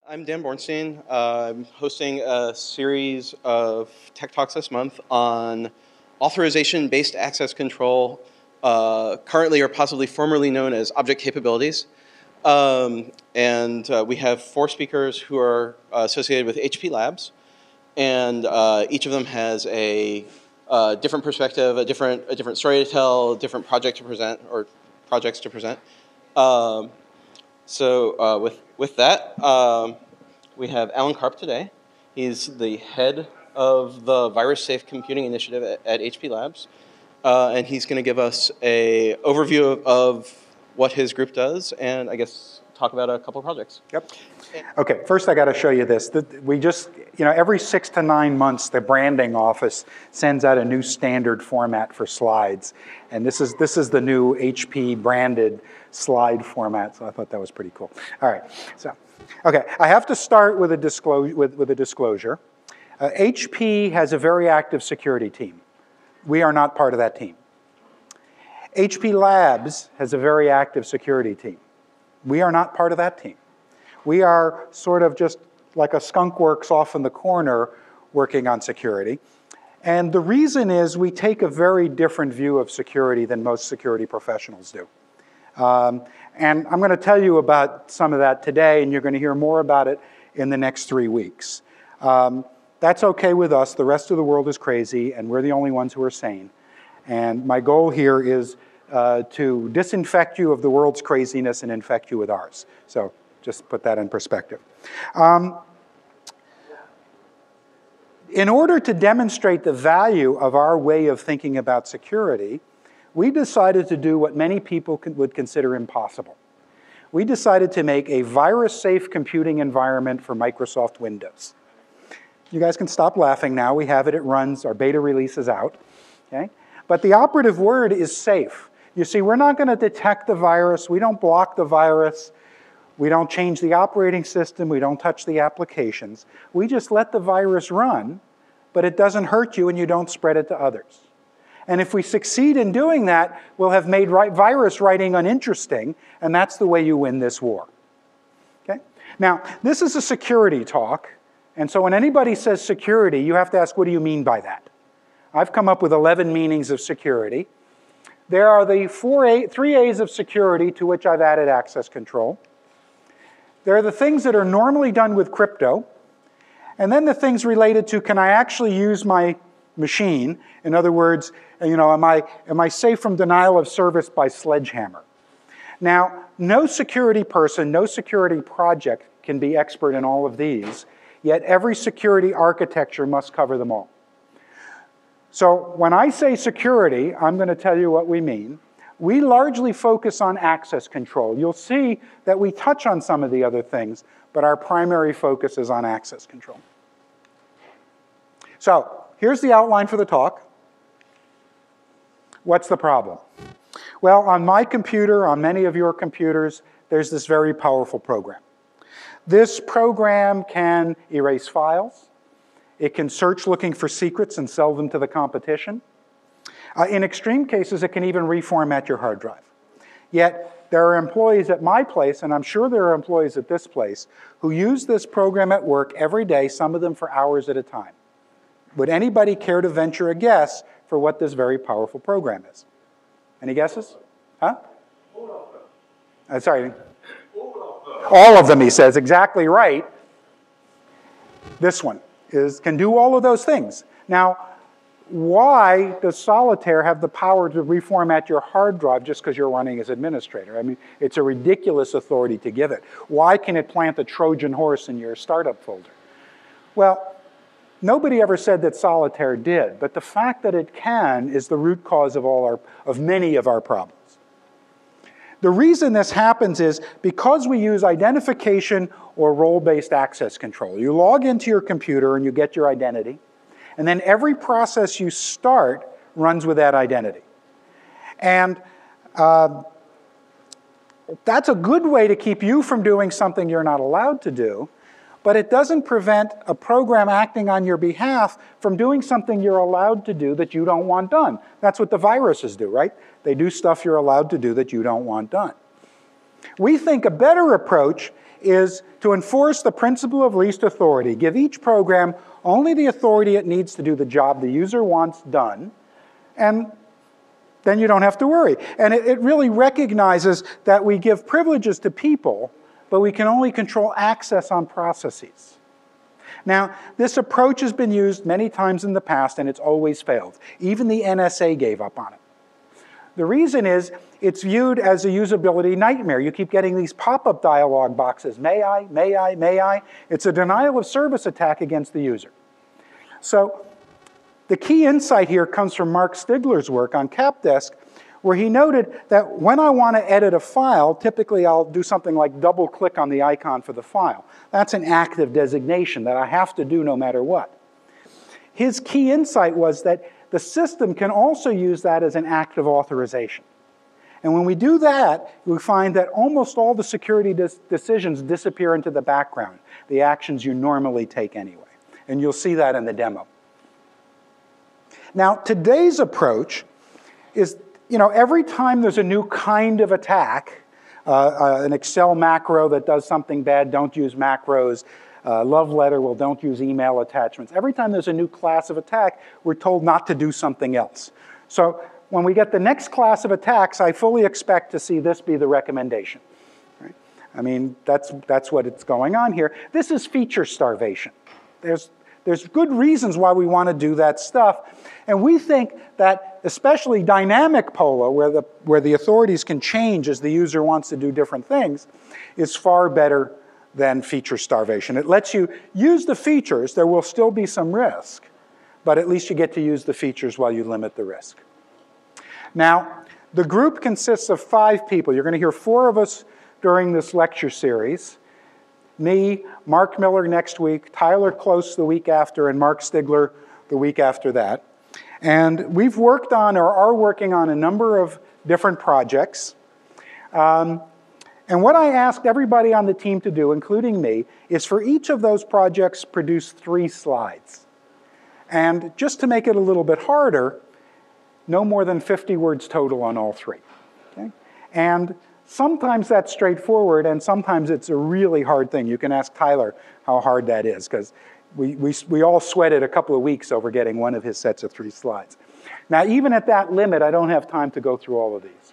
I'm Dan Bornstein. I'm hosting a series of Tech Talks this month on authorization-based access control, currently or possibly formerly known as object capabilities. We have 4 speakers who are associated with HP Labs, and each of them has a different perspective, a different story to tell, a different project to present, or projects to present. With that, we have Alan Karp today. He's the head of the Virus Safe Computing Initiative at HP Labs. And he's going to give us an overview of what his group does and, I guess, talk about a couple of projects. Yep. Okay, first I got to show you this. We just, every 6 to 9 months, the branding office sends out a new standard format for slides. And this is the new HP branded slide format, so I thought that was pretty cool. All right, so, okay, I have to start with a disclosure. HP has a very active security team. We are not part of that team. HP Labs has a very active security team. We are not part of that team. We are sort of just like a skunk works off in the corner working on security. And the reason is we take a very different view of security than most security professionals do. And I'm going to tell you about some of that today, and you're going to hear more about it in the next 3 weeks. That's okay with us. The rest of the world is crazy, and we're the only ones who are sane. And my goal here is to disinfect you of the world's craziness and infect you with ours. So just put that in perspective. In order to demonstrate the value of our way of thinking about security, we decided to do what many people would consider impossible. We decided to make a virus-safe computing environment for Microsoft Windows. You guys can stop laughing now. We have it. It runs. Our beta release is out. Okay? But the operative word is safe. You see, we're not going to detect the virus. We don't block the virus. We don't change the operating system. We don't touch the applications. We just let the virus run, but it doesn't hurt you and you don't spread it to others. And if we succeed in doing that, we'll have made virus writing uninteresting, and that's the way you win this war. Okay? Now, this is a security talk, and so when anybody says security, you have to ask, what do you mean by that? I've come up with 11 meanings of security. There are the 3 A's of security to which I've added access control. There are the things that are normally done with crypto, and then the things related to, can I actually use my machine? In other words, am I safe from denial of service by sledgehammer? Now, no security person, no security project can be expert in all of these, yet every security architecture must cover them all. So when I say security, I'm going to tell you what we mean. We largely focus on access control. You'll see that we touch on some of the other things, but our primary focus is on access control. So here's the outline for the talk. What's the problem? Well, on my computer, on many of your computers, there's this very powerful program. This program can erase files. It can search looking for secrets and sell them to the competition. In extreme cases, it can even reformat your hard drive. Yet, there are employees at my place, and I'm sure there are employees at this place, who use this program at work every day, some of them for hours at a time. Would anybody care to venture a guess for what this very powerful program is? Any guesses? Huh? All of them. Sorry. All of them. All of them, he says. Exactly right. This one can do all of those things. Now, why does Solitaire have the power to reformat your hard drive just because you're running as administrator? I mean, it's a ridiculous authority to give it. Why can it plant a Trojan horse in your startup folder? Well, nobody ever said that Solitaire did, but the fact that it can is the root cause of many of our problems. The reason this happens is because we use identification or role-based access control. You log into your computer and you get your identity, and then every process you start runs with that identity. And that's a good way to keep you from doing something you're not allowed to do, but it doesn't prevent a program acting on your behalf from doing something you're allowed to do that you don't want done. That's what the viruses do, right? They do stuff you're allowed to do that you don't want done. We think a better approach is to enforce the principle of least authority. Give each program only the authority it needs to do the job the user wants done, and then you don't have to worry. And it really recognizes that we give privileges to people, but we can only control access on processes. Now, this approach has been used many times in the past, and it's always failed. Even the NSA gave up on it. The reason is it's viewed as a usability nightmare. You keep getting these pop-up dialog boxes, may I, may I, may I? It's a denial of service attack against the user. So the key insight here comes from Mark Stigler's work on CapDesk, where he noted that when I want to edit a file, typically I'll do something like double-click on the icon for the file. That's an active designation that I have to do no matter what. His key insight was that the system can also use that as an active authorization. And when we do that, we find that almost all the security decisions disappear into the background, the actions you normally take anyway. And you'll see that in the demo. Now, today's approach is, every time there's a new kind of attack, an Excel macro that does something bad, don't use macros, love letter, well, don't use email attachments. Every time there's a new class of attack, we're told not to do something else. So when we get the next class of attacks, I fully expect to see this be the recommendation. Right? I mean, that's what it's going on here. This is feature starvation. There's good reasons why we want to do that stuff. And we think that especially dynamic POLA, where the authorities can change as the user wants to do different things, is far better than feature starvation. It lets you use the features. There will still be some risk, but at least you get to use the features while you limit the risk. Now, the group consists of 5 people. You're going to hear 4 of us during this lecture series. Me, Mark Millar next week, Tyler Close the week after, and Mark Stigler the week after that. And we've worked on, or are working on, a number of different projects. And what I asked everybody on the team to do, including me, is for each of those projects produce 3 slides. And just to make it a little bit harder, no more than 50 words total on all 3. Okay? And sometimes that's straightforward, and sometimes it's a really hard thing. You can ask Tyler how hard that is, because we all sweated a couple of weeks over getting one of his sets of 3 slides. Now, even at that limit, I don't have time to go through all of these.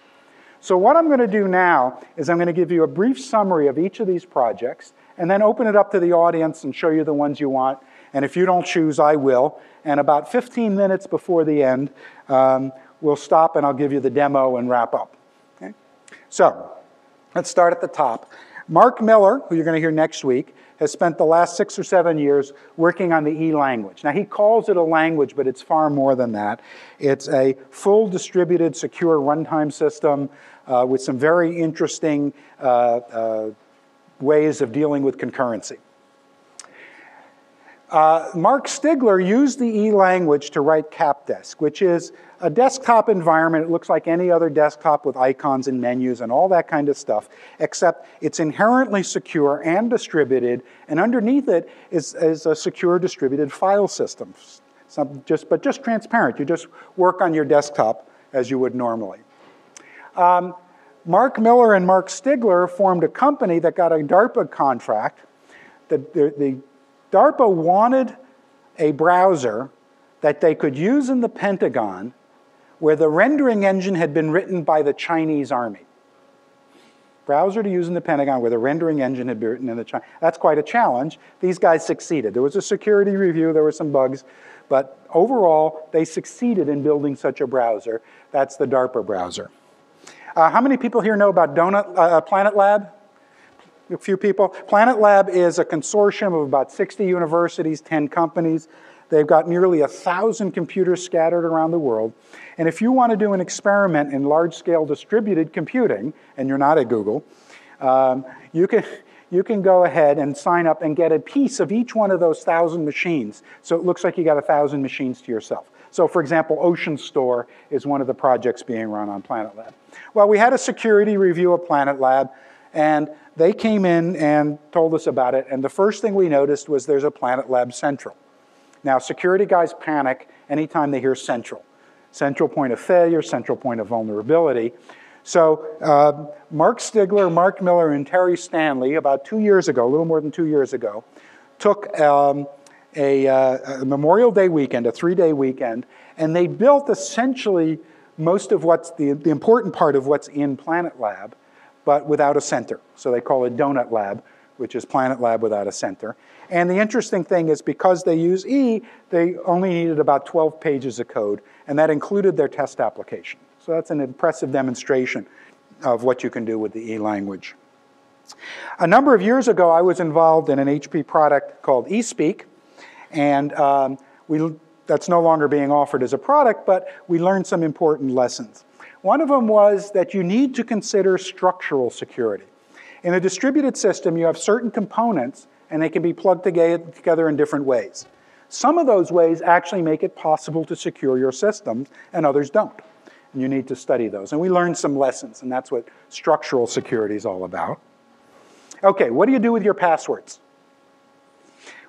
So what I'm going to do now is I'm going to give you a brief summary of each of these projects, and then open it up to the audience and show you the ones you want. And if you don't choose, I will. And about 15 minutes before the end, we'll stop and I'll give you the demo and wrap up. Okay? So let's start at the top. Mark Millar, who you're going to hear next week, has spent the last 6 or 7 years working on the E language. Now, he calls it a language, but it's far more than that. It's a full distributed secure runtime system with some very interesting ways of dealing with concurrency. Mark Stigler used the E language to write CapDesk, which is a desktop environment. It looks like any other desktop with icons and menus and all that kind of stuff, except it's inherently secure and distributed, and underneath it is a secure distributed file system, but just transparent. You just work on your desktop as you would normally. Mark Millar and Mark Stigler formed a company that got a DARPA contract. The DARPA wanted a browser that they could use in the Pentagon where the rendering engine had been written by the Chinese army. Browser to use in the Pentagon where the rendering engine had been written in the Chinese. That's quite a challenge. These guys succeeded. There was a security review, there were some bugs, but overall, they succeeded in building such a browser. That's the DARPA browser. How many people here know about PlanetLab? A few people. PlanetLab is a consortium of about 60 universities, 10 companies. They've got nearly 1,000 computers scattered around the world. And if you want to do an experiment in large-scale distributed computing, and you're not at Google, you can go ahead and sign up and get a piece of each one of those 1,000 machines. So it looks like you got 1,000 machines to yourself. So for example, Ocean Store is one of the projects being run on PlanetLab. Well, we had a security review of PlanetLab, and they came in and told us about it, and the first thing we noticed was there's a PlanetLab Central. Now, security guys panic anytime they hear central. Central point of failure, central point of vulnerability. So Mark Stigler, Mark Millar, and Terry Stanley, about 2 years ago, a little more than 2 years ago, took a Memorial Day weekend, a 3-day weekend, and they built essentially most of what's the important part of what's in PlanetLab, but without a center. So they call it Donut Lab, which is PlanetLab without a center. And the interesting thing is because they use E, they only needed about 12 pages of code, and that included their test application. So that's an impressive demonstration of what you can do with the E language. A number of years ago, I was involved in an HP product called eSpeak, and that's no longer being offered as a product, but we learned some important lessons. One of them was that you need to consider structural security. In a distributed system, you have certain components, and they can be plugged together in different ways. Some of those ways actually make it possible to secure your systems, and others don't. And you need to study those. And we learned some lessons, and that's what structural security is all about. Okay, what do you do with your passwords?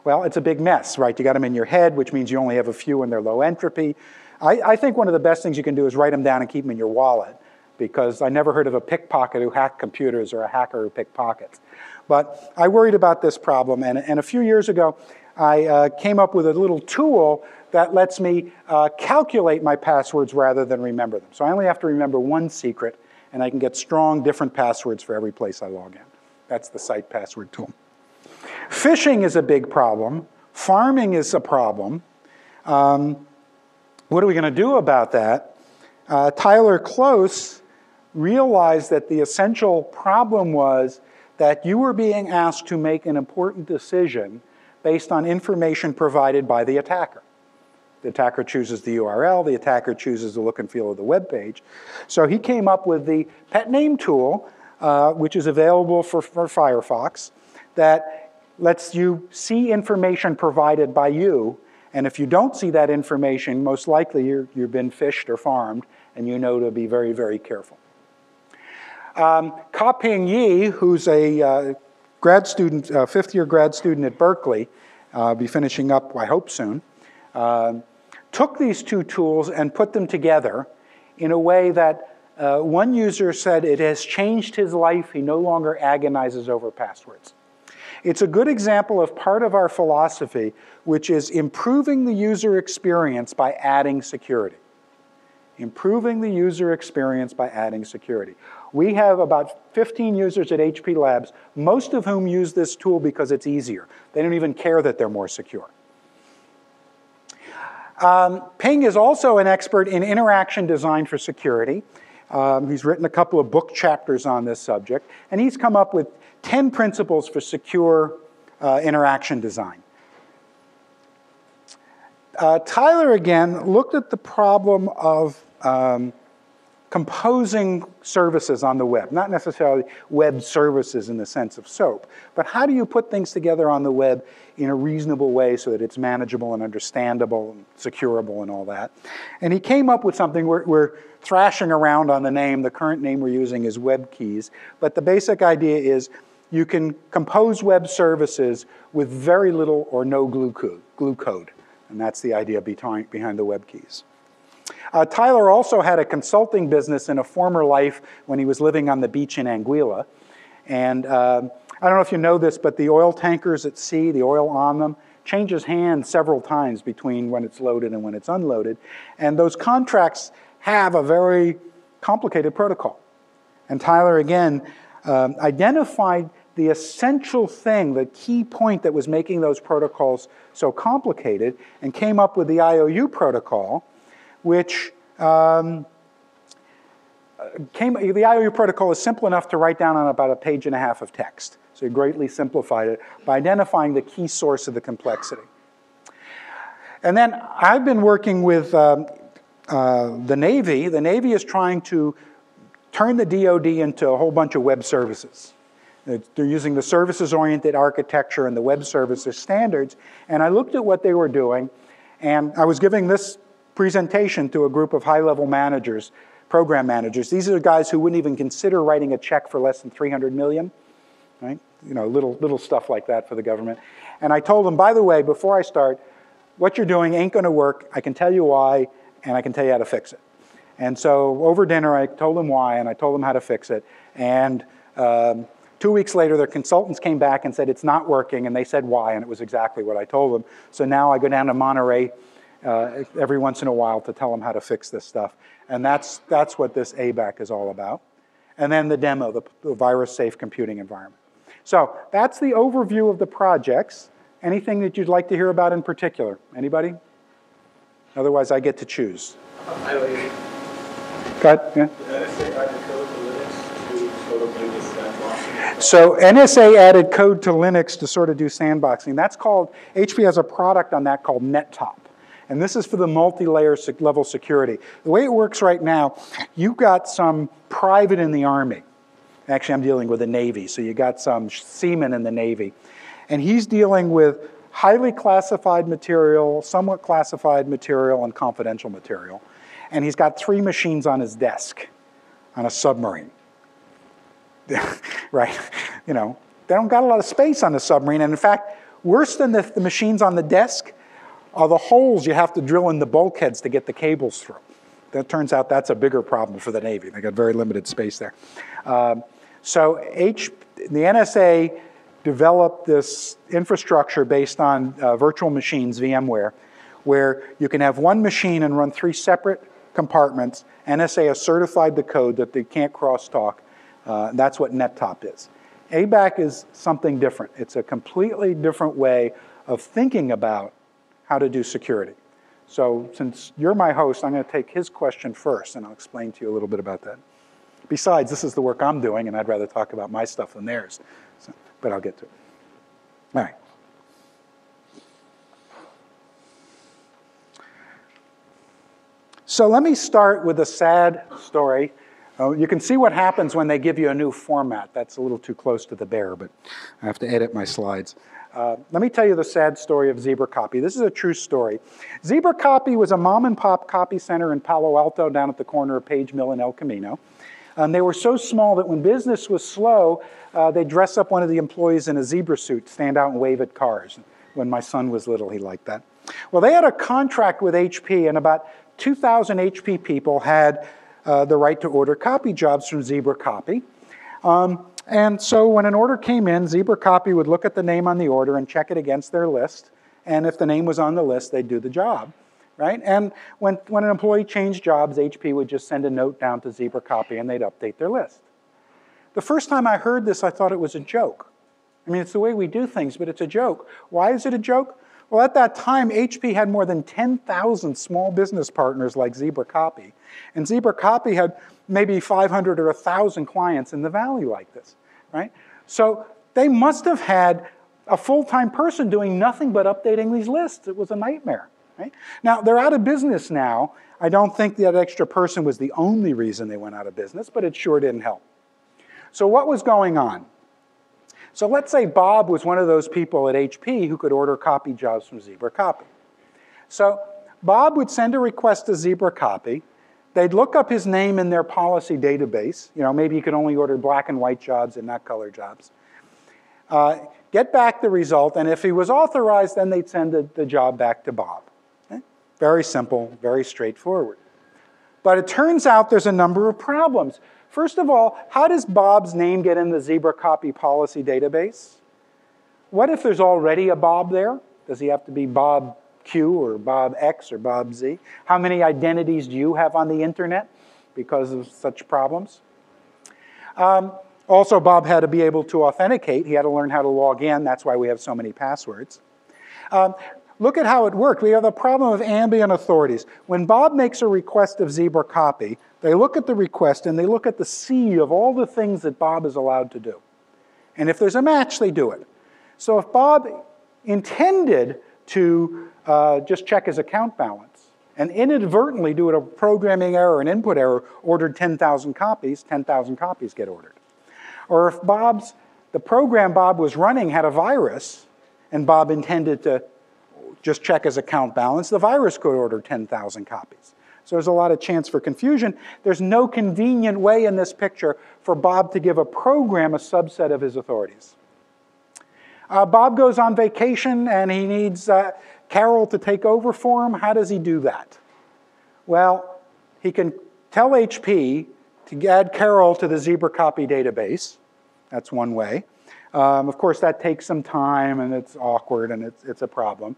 Well, it's a big mess, right? You got them in your head, which means you only have a few and they're low entropy. I think one of the best things you can do is write them down and keep them in your wallet, because I never heard of a pickpocket who hacked computers or a hacker who picked pockets. But I worried about this problem, and a few years ago, I came up with a little tool that lets me calculate my passwords rather than remember them. So I only have to remember one secret, and I can get strong, different passwords for every place I log in. That's the site password tool. Phishing is a big problem. Farming is a problem. What are we going to do about that? Tyler Close realized that the essential problem was that you were being asked to make an important decision based on information provided by the attacker. The attacker chooses the URL, the attacker chooses the look and feel of the web page. So he came up with the pet name tool, which is available for Firefox, that lets you see information provided by you. And if you don't see that information, most likely you've been phished or farmed, and you know to be very, very careful. Ka-Ping Yi, who's a grad student, fifth-year grad student at Berkeley, be finishing up, I hope, soon, took these two tools and put them together in a way that one user said it has changed his life. He no longer agonizes over passwords. It's a good example of part of our philosophy, which is improving the user experience by adding security. Improving the user experience by adding security. We have about 15 users at HP Labs, most of whom use this tool because it's easier. They don't even care that they're more secure. Ping is also an expert in interaction design for security. He's written a couple of book chapters on this subject, and he's come up with 10 principles for secure interaction design. Tyler, again, looked at the problem of composing services on the web. Not necessarily web services in the sense of SOAP, but how do you put things together on the web in a reasonable way so that it's manageable and understandable and securable and all that. And he came up with something. We're thrashing around on the name. The current name we're using is web keys. But the basic idea is you can compose web services with very little or no glue code. And that's the idea behind the web keys. Tyler also had a consulting business in a former life when he was living on the beach in Anguilla. And I don't know if you know this, but the oil tankers at sea, the oil on them, changes hands several times between when it's loaded and when it's unloaded. And those contracts have a very complicated protocol. And Tyler, again, identified the essential thing, the key point that was making those protocols so complicated, and came up with the IOU protocol, which the IOU protocol is simple enough to write down on about a page and a half of text. So he greatly simplified it by identifying the key source of the complexity. And then I've been working with the Navy. The Navy is trying to turn the DoD into a whole bunch of web services. They're using the services-oriented architecture and the web services standards. And I looked at what they were doing, and I was giving this presentation to a group of high-level managers, program managers. These are the guys who wouldn't even consider writing a check for less than $300 million, right? You know, little stuff like that for the government. And I told them, by the way, before I start, what you're doing ain't going to work. I can tell you why, and I can tell you how to fix it. And so over dinner, I told them why, and I told them how to fix it. And 2 weeks later, their consultants came back and said, it's not working, and they said why, and it was exactly what I told them. So now I go down to Monterey every once in a while to tell them how to fix this stuff. And that's what this ABAC is all about. And then the demo, the virus-safe computing environment. So that's the overview of the projects. Anything that you'd like to hear about in particular? Anybody? Otherwise, I get to choose. Go ahead. Yeah. So NSA added code to Linux to sort of do sandboxing. That's called, HP has a product on that called NetTop. And this is for the multi-layer level security. The way it works right now, you've got some private in the Army. Actually, I'm dealing with the Navy, so you got some seaman in the Navy. And he's dealing with highly classified material, somewhat classified material, and confidential material. And he's got 3 machines on his desk on a submarine. Right? You know, they don't got a lot of space on the submarine. And in fact, worse than the machines on the desk are the holes you have to drill in the bulkheads to get the cables through. That turns out that's a bigger problem for the Navy. They got very limited space there. So the NSA developed this infrastructure based on virtual machines, VMware, where you can have one machine and run 3 separate compartments. NSA has certified the code that they can't crosstalk. That's what NetTop is. ABAC is something different. It's a completely different way of thinking about how to do security. So since you're my host, I'm going to take his question first, and I'll explain to you a little bit about that. Besides, this is the work I'm doing, and I'd rather talk about my stuff than theirs. So, but I'll get to it. All right. So let me start with a sad story. You can see what happens when they give you a new format. That's a little too close to the bear, but I have to edit my slides. Let me tell you the sad story of ZebraCopy. This is a true story. ZebraCopy was a mom-and-pop copy center in Palo Alto down at the corner of Page Mill and El Camino. They were so small that when business was slow, they'd dress up one of the employees in a zebra suit, stand out and wave at cars. When my son was little, he liked that. Well, they had a contract with HP, and about 2,000 HP people had the right to order copy jobs from ZebraCopy. And so when an order came in, ZebraCopy would look at the name on the order and check it against their list. And if the name was on the list, they'd do the job, right? And when an employee changed jobs, HP would just send a note down to ZebraCopy and they'd update their list. The first time I heard this, I thought it was a joke. I mean, it's the way we do things, but it's a joke. Why is it a joke? Well, at that time, HP had more than 10,000 small business partners like ZebraCopy. And ZebraCopy had maybe 500 or 1,000 clients in the Valley like this, right? So they must have had a full-time person doing nothing but updating these lists. It was a nightmare, right? Now, they're out of business now. I don't think that extra person was the only reason they went out of business, but it sure didn't help. So what was going on? So let's say Bob was one of those people at HP who could order copy jobs from ZebraCopy. So Bob would send a request to ZebraCopy. They'd look up his name in their policy database. You know, maybe you could only order black and white jobs and not color jobs. Get back the result, and if he was authorized, then they'd send the job back to Bob. Okay? Very simple, very straightforward. But it turns out there's a number of problems. First of all, how does Bob's name get in the ZebraCopy policy database? What if there's already a Bob there? Does he have to be Bob Q or Bob X or Bob Z? How many identities do you have on the internet because of such problems? Also, Bob had to be able to authenticate. He had to learn how to log in. That's why we have so many passwords. Look at how it worked. We have the problem of ambient authorities. When Bob makes a request of ZebraCopy, they look at the request and they look at the sea of all the things that Bob is allowed to do. And if there's a match, they do it. So if Bob intended to just check his account balance and inadvertently due to a programming error, an input error, ordered 10,000 copies get ordered. Or if the program Bob was running had a virus and Bob intended to just check his account balance, the virus could order 10,000 copies. So there's a lot of chance for confusion. There's no convenient way in this picture for Bob to give a program a subset of his authorities. Bob goes on vacation and he needs Carol to take over for him. How does he do that? Well, he can tell HP to add Carol to the Zebra copy database. That's one way. Of course, that takes some time, and it's awkward, and it's a problem.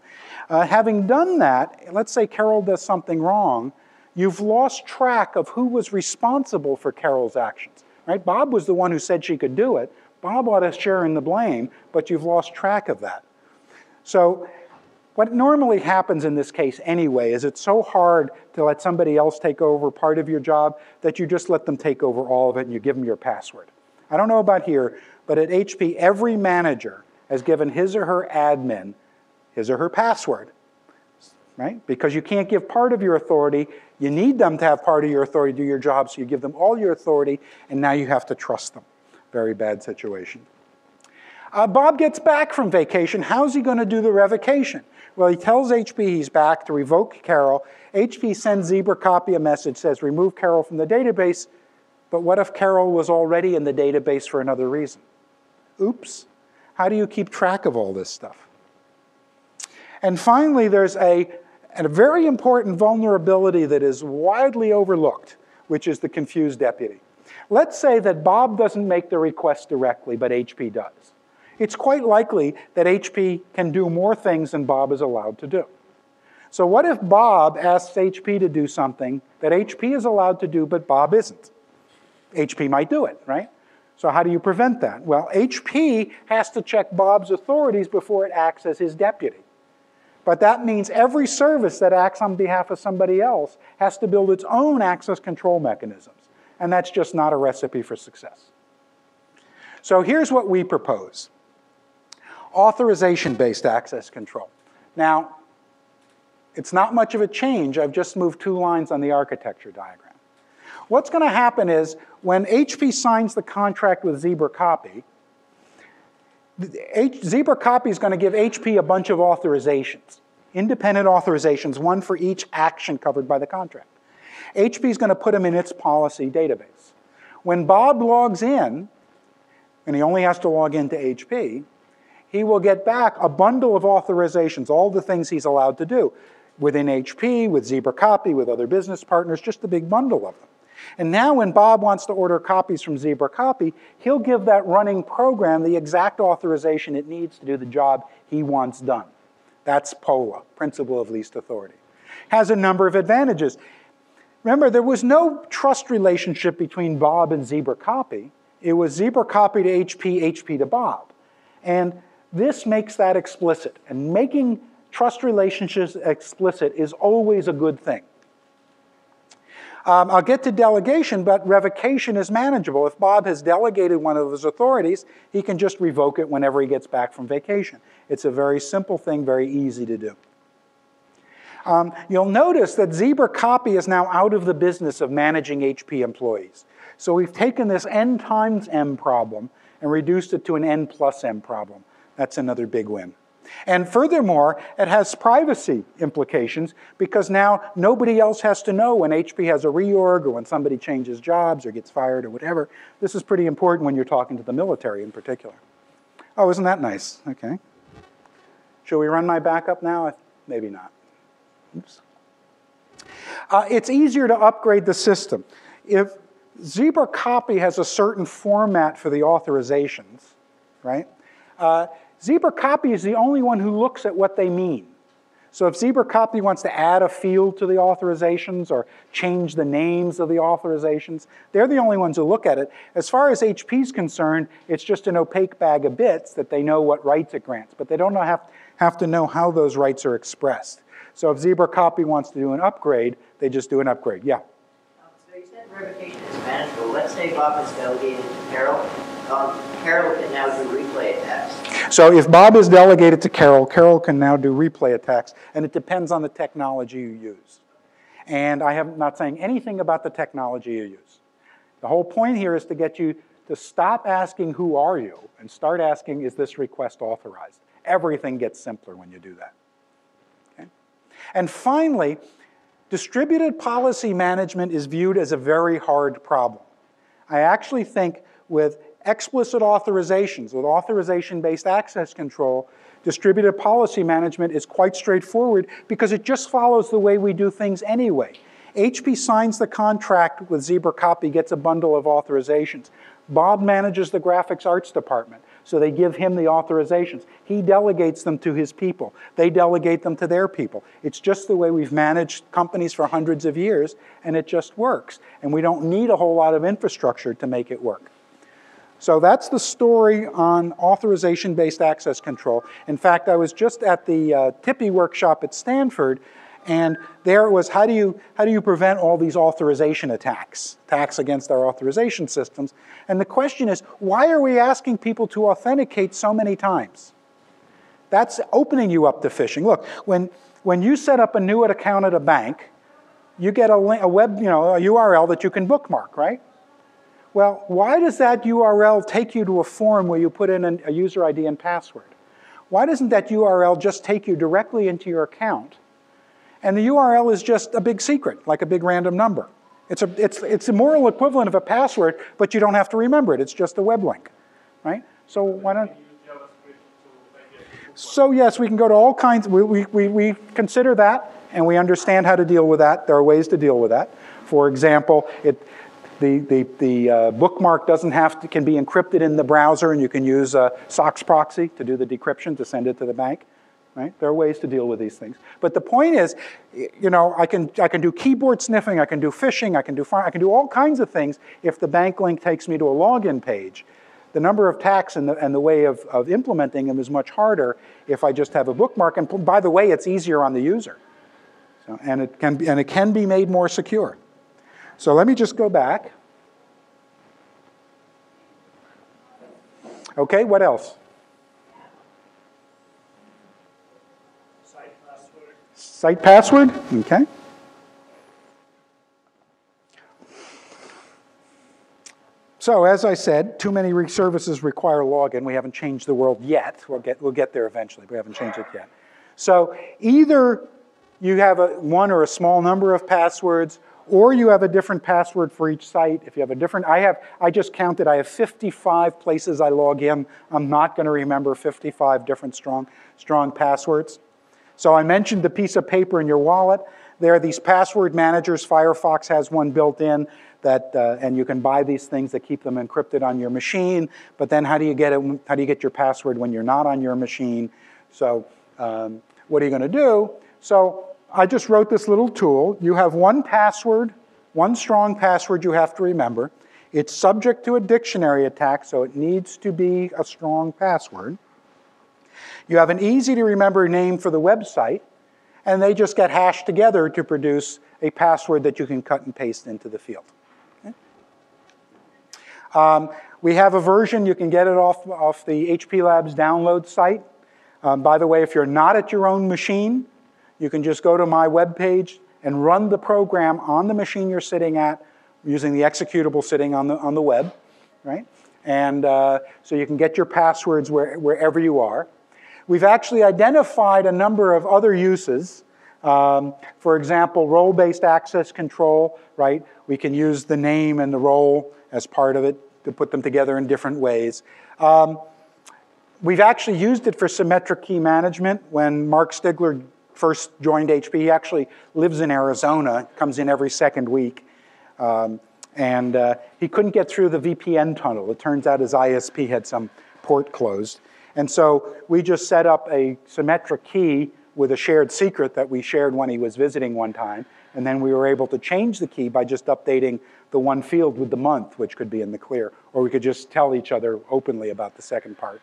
Having done that, let's say Carol does something wrong. You've lost track of who was responsible for Carol's actions. Right? Bob was the one who said she could do it. Bob ought to share in the blame, but you've lost track of that. So what normally happens in this case anyway is it's so hard to let somebody else take over part of your job that you just let them take over all of it and you give them your password. I don't know about here, but at HP, every manager has given his or her admin his or her password, right? Because you can't give part of your authority. You need them to have part of your authority to do your job, so you give them all your authority, and now you have to trust them. Very bad situation. Bob gets back from vacation. How's he going to do the revocation? Well, he tells HP he's back to revoke Carol. HP sends Zebra copy a message, says remove Carol from the database, but what if Carol was already in the database for another reason? Oops. How do you keep track of all this stuff? And finally, there's a very important vulnerability that is widely overlooked, which is the confused deputy. Let's say that Bob doesn't make the request directly, but HP does. It's quite likely that HP can do more things than Bob is allowed to do. So what if Bob asks HP to do something that HP is allowed to do, but Bob isn't? HP might do it, right? So how do you prevent that? Well, HP has to check Bob's authorities before it acts as his deputy. But that means every service that acts on behalf of somebody else has to build its own access control mechanisms. And that's just not a recipe for success. So here's what we propose. Authorization-based access control. Now, it's not much of a change. I've just moved 2 lines on the architecture diagram. What's going to happen is when HP signs the contract with Zebra Copy, Zebra Copy is going to give HP a bunch of authorizations, independent authorizations, one for each action covered by the contract. HP is going to put them in its policy database. When Bob logs in, and he only has to log into HP, he will get back a bundle of authorizations, all the things he's allowed to do, within HP, with Zebra Copy, with other business partners, just a big bundle of them. And now when Bob wants to order copies from Zebra Copy, he'll give that running program the exact authorization it needs to do the job he wants done. That's POLA, Principle of Least Authority. Has a number of advantages. Remember, there was no trust relationship between Bob and Zebra Copy. It was Zebra Copy to HP, HP to Bob. And this makes that explicit. And making trust relationships explicit is always a good thing. I'll get to delegation, but revocation is manageable. If Bob has delegated one of his authorities, he can just revoke it whenever he gets back from vacation. It's a very simple thing, very easy to do. You'll notice that Zebra Copy is now out of the business of managing HP employees. So we've taken this n times m problem and reduced it to an n plus m problem. That's another big win. And furthermore, it has privacy implications because now nobody else has to know when HP has a reorg or when somebody changes jobs or gets fired or whatever. This is pretty important when you're talking to the military in particular. Oh, isn't that nice? Okay. Should we run my backup now? Maybe not. Oops. It's easier to upgrade the system. If Zebra Copy has a certain format for the authorizations, right? Zebra Copy is the only one who looks at what they mean. So if Zebra Copy wants to add a field to the authorizations or change the names of the authorizations, they're the only ones who look at it. As far as HP is concerned, it's just an opaque bag of bits that they know what rights it grants, but they don't have to know how those rights are expressed. So if Zebra Copy wants to do an upgrade, they just do an upgrade. Yeah? So you said revocation is manageable. Let's say Bob is delegated to Carol. Carol can now do replay attacks. So if Bob is delegated to Carol, Carol can now do replay attacks, and it depends on the technology you use. And I am not saying anything about the technology you use. The whole point here is to get you to stop asking, who are you, and start asking, is this request authorized? Everything gets simpler when you do that. Okay? And finally, distributed policy management is viewed as a very hard problem. I actually think with explicit authorizations, with authorization-based access control, distributed policy management is quite straightforward because it just follows the way we do things anyway. HP signs the contract with Zebra Copy, gets a bundle of authorizations. Bob manages the graphics arts department, so they give him the authorizations. He delegates them to his people. They delegate them to their people. It's just the way we've managed companies for hundreds of years, and it just works. And we don't need a whole lot of infrastructure to make it work. So that's the story on authorization-based access control. In fact, I was just at the TIPI workshop at Stanford, and there it was, how do you prevent all these authorization attacks against our authorization systems? And the question is, why are we asking people to authenticate so many times? That's opening you up to phishing. Look, when you set up a new account at a bank, you get a URL that you can bookmark, right? Well, why does that URL take you to a form where you put in a user ID and password? Why doesn't that URL just take you directly into your account? And the URL is just a big secret, like a big random number. It's a moral equivalent of a password, but you don't have to remember it. It's just a web link, right? So why don't? So yes, we can go to all kinds. We consider that, and we understand how to deal with that. There are ways to deal with that. For example, the bookmark can be encrypted in the browser, and you can use a SOX proxy to do the decryption to send it to the bank. Right? There are ways to deal with these things. But the point is, I can do keyboard sniffing, I can do phishing, I can do all kinds of things if the bank link takes me to a login page. The number of attacks and the way of implementing them is much harder if I just have a bookmark. And by the way, it's easier on the user. So, and it can be made more secure. So let me just go back. Okay, what else? Site password, okay. So as I said, too many services require login. We haven't changed the world yet. We'll get there eventually, but we haven't changed it yet. So either you have one or a small number of passwords, or you have a different password for each site. If you have a different, I just counted, I have 55 places I log in. I'm not going to remember 55 different strong passwords. So I mentioned the piece of paper in your wallet. There are these password managers. Firefox has one built in and you can buy these things that keep them encrypted on your machine. But then how do you get your password when you're not on your machine? So what are you going to do? So I just wrote this little tool. You have one password, one strong password you have to remember. It's subject to a dictionary attack, so it needs to be a strong password. You have an easy-to-remember name for the website, and they just get hashed together to produce a password that you can cut and paste into the field. Okay? We have a version. You can get it off the HP Labs download site. By the way, if you're not at your own machine, you can just go to my webpage and run the program on the machine you're sitting at using the executable sitting on the web, right? And so you can get your passwords wherever you are. We've actually identified a number of other uses. For example, role-based access control, right? We can use the name and the role as part of it to put them together in different ways. We've actually used it for symmetric key management. When Mark Stigler first joined HP, he actually lives in Arizona, comes in every second week. And he couldn't get through the VPN tunnel. It turns out his ISP had some port closed. And so we just set up a symmetric key with a shared secret that we shared when he was visiting one time. And then we were able to change the key by just updating the one field with the month, which could be in the clear. Or we could just tell each other openly about the second part.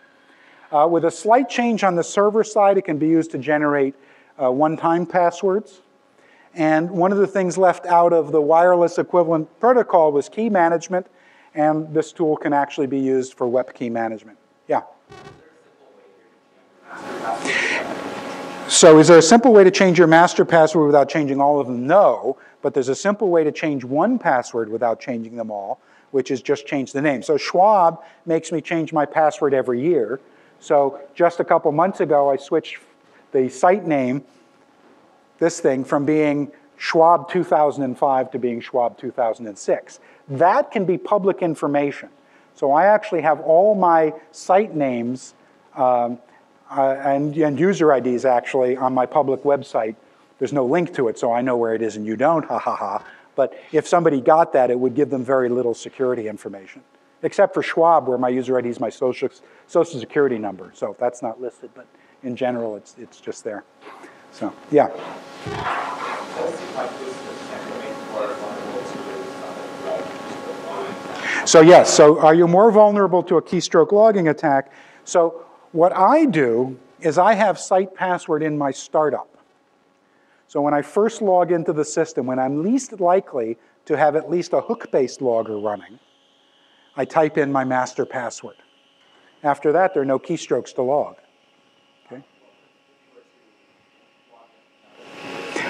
With a slight change on the server side, it can be used to generate one-time passwords. And one of the things left out of the wireless equivalent protocol was key management. And this tool can actually be used for web key management. Yeah? So is there a simple way to change your master password without changing all of them? No, but there's a simple way to change one password without changing them all, which is just change the name. So Schwab makes me change my password every year. So just a couple months ago, I switched the site name, this thing, from being Schwab 2005 to being Schwab 2006. That can be public information. So I actually have all my site names and user IDs actually on my public website There's no link to it, so I know where it is and you don't, ha ha ha. But if somebody got that, it would give them very little security information. Except for Schwab, where my user ID is my social security number. So that's not listed, but in general, it's just there. So, yeah. So yes, so are you more vulnerable to a keystroke logging attack? So what I do is I have site password in my startup. So when I first log into the system, when I'm least likely to have at least a hook-based logger running, I type in my master password. After that, there are no keystrokes to log. Okay?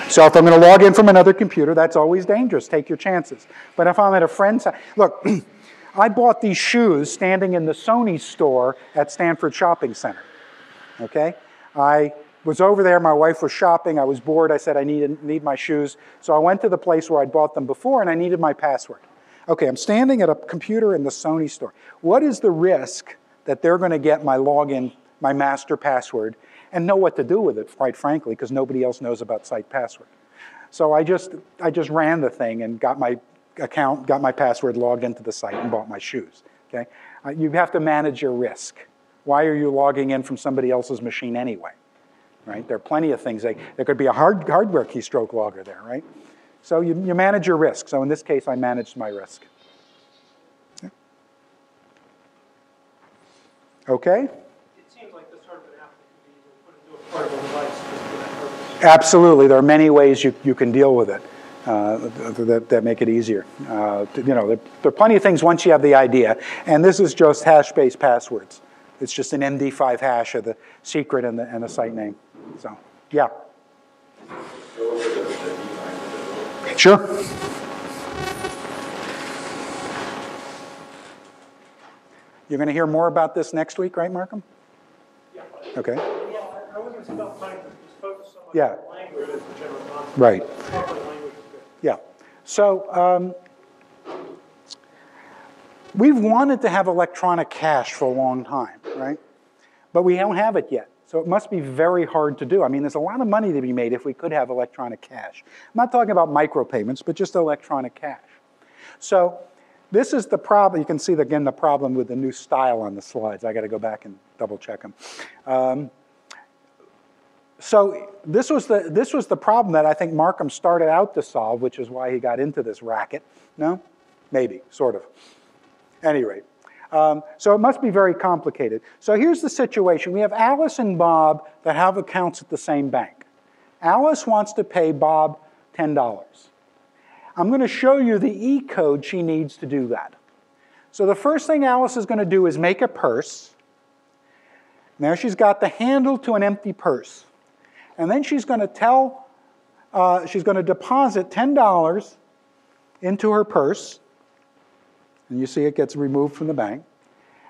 So if I'm going to log in from another computer, that's always dangerous. Take your chances. But if I'm at a friend's house, look, I bought these shoes standing in the Sony store at Stanford Shopping Center. Okay? I was over there, my wife was shopping, I was bored, I said I need my shoes. So I went to the place where I'd bought them before and I needed my password. Okay, I'm standing at a computer in the Sony store. What is the risk that they're going to get my login, my master password, and know what to do with it, quite frankly, because nobody else knows about site password. So I just ran the thing and got my account, got my password, logged into the site, and bought my shoes. Okay, you have to manage your risk. Why are you logging in from somebody else's machine anyway? Right? There are plenty of things. There could be a hardware keystroke logger there, right? So you manage your risk. So in this case, I managed my risk. Okay? It seems like this sort of an app that could be put into a portable device just for that purpose. Absolutely. There are many ways you can deal with it that make it easier. There are plenty of things once you have the idea. And this is just hash-based passwords. It's just an MD5 hash of the secret and the site name. So, yeah. Sure. You're going to hear more about this next week, right, Markham? Yeah. Okay. Well, I wasn't about time to just focus so much Yeah. on language as the general concept. Right. Proper language is good. Yeah. So we've wanted to have electronic cash for a long time, right? But we don't have it yet. So it must be very hard to do. I mean, there's a lot of money to be made if we could have electronic cash. I'm not talking about micropayments, but just electronic cash. So this is the problem. You can see, again, the problem with the new style on the slides. I got to go back and double check them. So this was the problem that I think Markham started out to solve, which is why he got into this racket. No? Maybe, sort of. At any rate. So it must be very complicated. So here's the situation. We have Alice and Bob that have accounts at the same bank. Alice wants to pay Bob $10. I'm going to show you the E code she needs to do that. So the first thing Alice is going to do is make a purse. And there she's got the handle to an empty purse. And then she's going to she's going to deposit $10 into her purse. And you see it gets removed from the bank.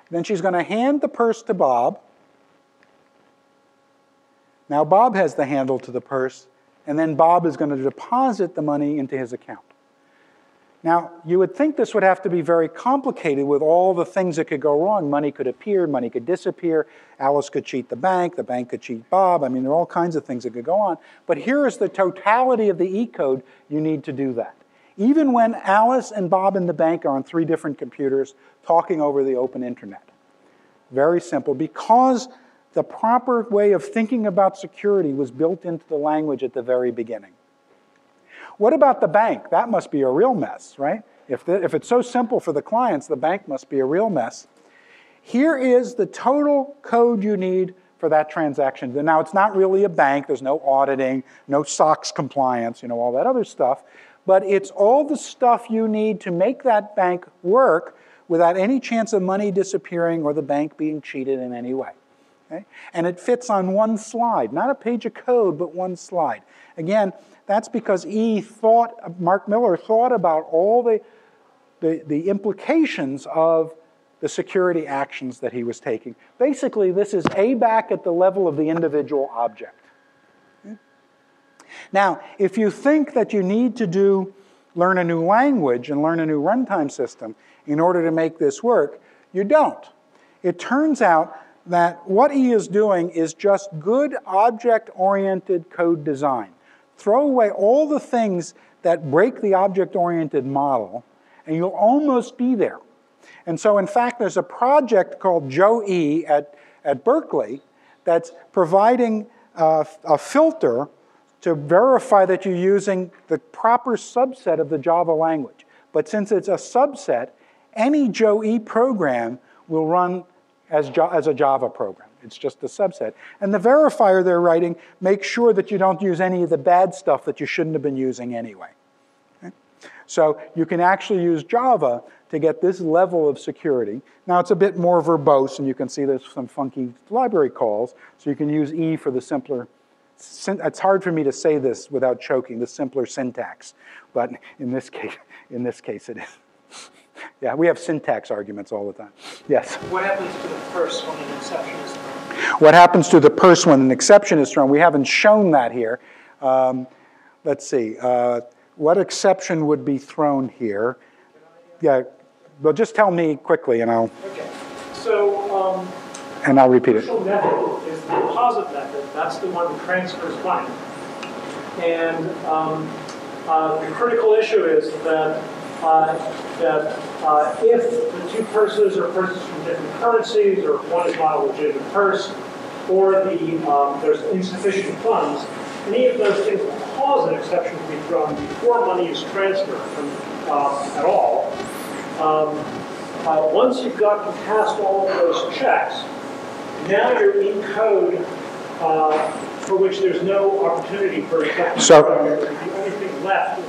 Then she's going to hand the purse to Bob. Now Bob has the handle to the purse, and then Bob is going to deposit the money into his account. Now, you would think this would have to be very complicated with all the things that could go wrong. Money could appear, money could disappear, Alice could cheat the bank could cheat Bob. I mean, there are all kinds of things that could go on. But here is the totality of the E code you need to do that. Even when Alice and Bob in the bank are on 3 different computers talking over the open internet. Very simple, because the proper way of thinking about security was built into the language at the very beginning. What about the bank? That must be a real mess, right? If it's so simple for the clients, the bank must be a real mess. Here is the total code you need for that transaction. Now, it's not really a bank. There's no auditing, no SOX compliance, all that other stuff. But it's all the stuff you need to make that bank work without any chance of money disappearing or the bank being cheated in any way. Okay? And it fits on one slide, not a page of code, but one slide. Again, that's because Mark Millar thought about all the implications of the security actions that he was taking. Basically, this is ABAC at the level of the individual object. Okay? Now, if you think that you need to learn a new language and learn a new runtime system in order to make this work, you don't. It turns out that what E is doing is just good object-oriented code design. throw away all the things that break the object-oriented model, and you'll almost be there. And so, in fact, there's a project called Joe-E at Berkeley that's providing a filter to verify that you're using the proper subset of the Java language. But since it's a subset, any Joe-E program will run as a Java program. It's just a subset. And the verifier they're writing makes sure that you don't use any of the bad stuff that you shouldn't have been using anyway. Okay? So you can actually use Java to get this level of security. Now it's a bit more verbose, and you can see there's some funky library calls. So you can use E for the simpler. It's hard for me to say this without choking, the simpler syntax. But in this case it is. Yeah, we have syntax arguments all the time. Yes? What happens to the first when an exception is thrown? What happens to the purse when an exception is thrown? We haven't shown that here. Let's see. What exception would be thrown here? Yeah, well, just tell me quickly, and I'll... Okay. So... and I'll repeat it. The crucial method is the deposit method. That's the one that transfers money. And the critical issue is that if the two purses are purses from different currencies, or if one is not a legitimate purse, or there's insufficient funds, any of those things will cause an exception to be thrown before money is transferred at all. Once you've gotten past all of those checks, now you're in code for which there's no opportunity for exception. So, the only thing left is